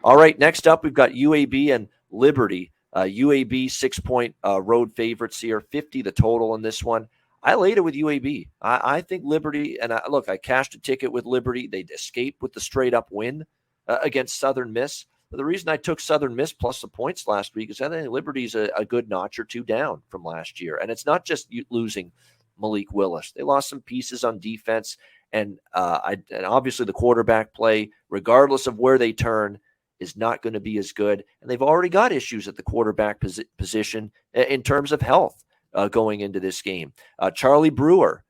All right, next up, we've got UAB and Liberty. UAB 6-point road favorites here, 50 the total in this one. I laid it with UAB. I think Liberty, and I cashed a ticket with Liberty. They'd escape with the straight-up win against Southern Miss. But the reason I took Southern Miss plus the points last week is I think Liberty's a good notch or two down from last year. And it's not just losing Malik Willis. They lost some pieces on defense, and obviously the quarterback play, regardless of where they turn, is not going to be as good. And they've already got issues at the quarterback position in terms of health going into this game. Charlie Brewer,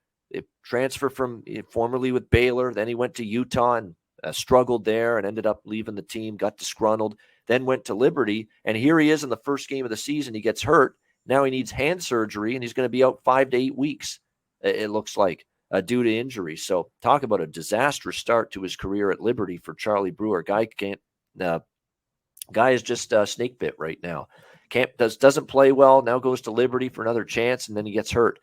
transferred from formerly with Baylor. Then he went to Utah and struggled there and ended up leaving the team, got disgruntled, then went to Liberty. And here he is in the first game of the season. He gets hurt. Now he needs hand surgery, and he's going to be out 5 to 8 weeks, it looks like, due to injury. So talk about a disastrous start to his career at Liberty for Charlie Brewer. Guy is just snake bit right now. Doesn't play well, now goes to Liberty for another chance, and then he gets hurt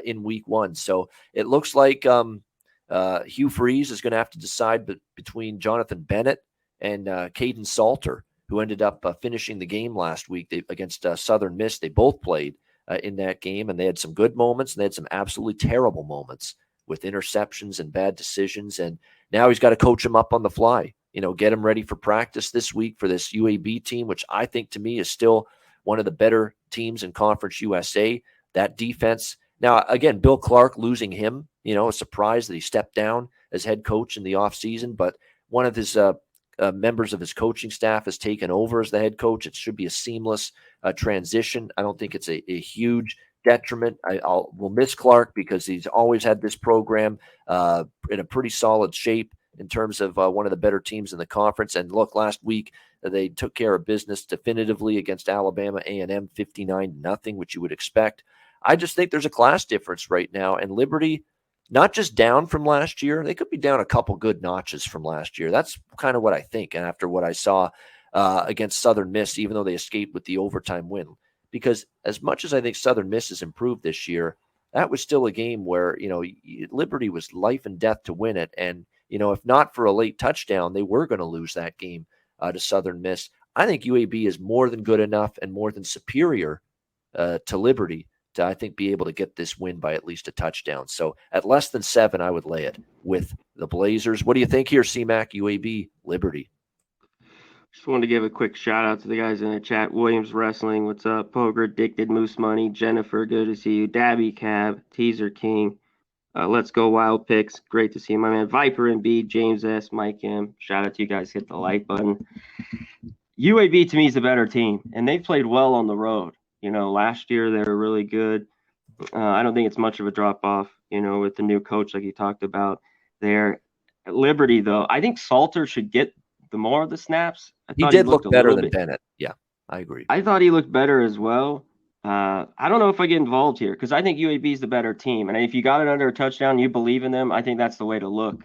in week 1. So it looks like Hugh Freeze is going to have to decide between Jonathan Bennett and Caden Salter, who ended up finishing the game last week against Southern Miss. They both played in that game, and they had some good moments, and they had some absolutely terrible moments with interceptions and bad decisions. And now he's got to coach him up on the fly, get him ready for practice this week for this UAB team, which I think to me is still one of the better teams in Conference USA. That defense. Now, again, Bill Clark losing him, a surprise that he stepped down as head coach in the offseason, but one of his members of his coaching staff has taken over as the head coach. It should be a seamless transition. I don't think it's a huge detriment. We'll miss Clark because he's always had this program in a pretty solid shape in terms of one of the better teams in the conference. And look, last week they took care of business definitively against Alabama A&M 59-0, which you would expect. I just think there's a class difference right now, and Liberty, not just down from last year, they could be down a couple good notches from last year. That's kind of what I think. And after what I saw against Southern Miss, even though they escaped with the overtime win, because as much as I think Southern Miss has improved this year, that was still a game where, Liberty was life and death to win it. And, if not for a late touchdown, they were going to lose that game to Southern Miss. I think UAB is more than good enough and more than superior to Liberty to, I think, be able to get this win by at least a touchdown. So at less than 7, I would lay it with the Blazers. What do you think here, CMAC, UAB, Liberty? Just wanted to give a quick shout out to the guys in the chat. Williams Wrestling, what's up? Poker, Addicted, Moose Money, Jennifer, good to see you. Dabby Cab, Teaser King, Let's Go Wild Picks, great to see you, my man. Viper and B, James S, Mike M. Shout out to you guys. Hit the like button. UAB to me is a better team, and they've played well on the road. Last year they were really good. I don't think it's much of a drop off, with the new coach like you talked about there. At Liberty, though, I think Salter should get the more of the snaps. He did look better than Bennett. Yeah, I agree. I thought he looked better as well. I don't know if I get involved here because I think UAB is the better team. And if you got it under a touchdown, you believe in them, I think that's the way to look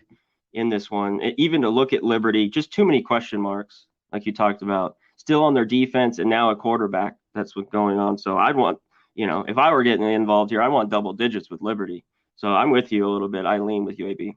in this one. Even to look at Liberty, just too many question marks, like you talked about. Still on their defense and now a quarterback. That's what's going on. So I'd want, if I were getting involved here, I want double digits with Liberty. So I'm with you a little bit. I lean with UAB.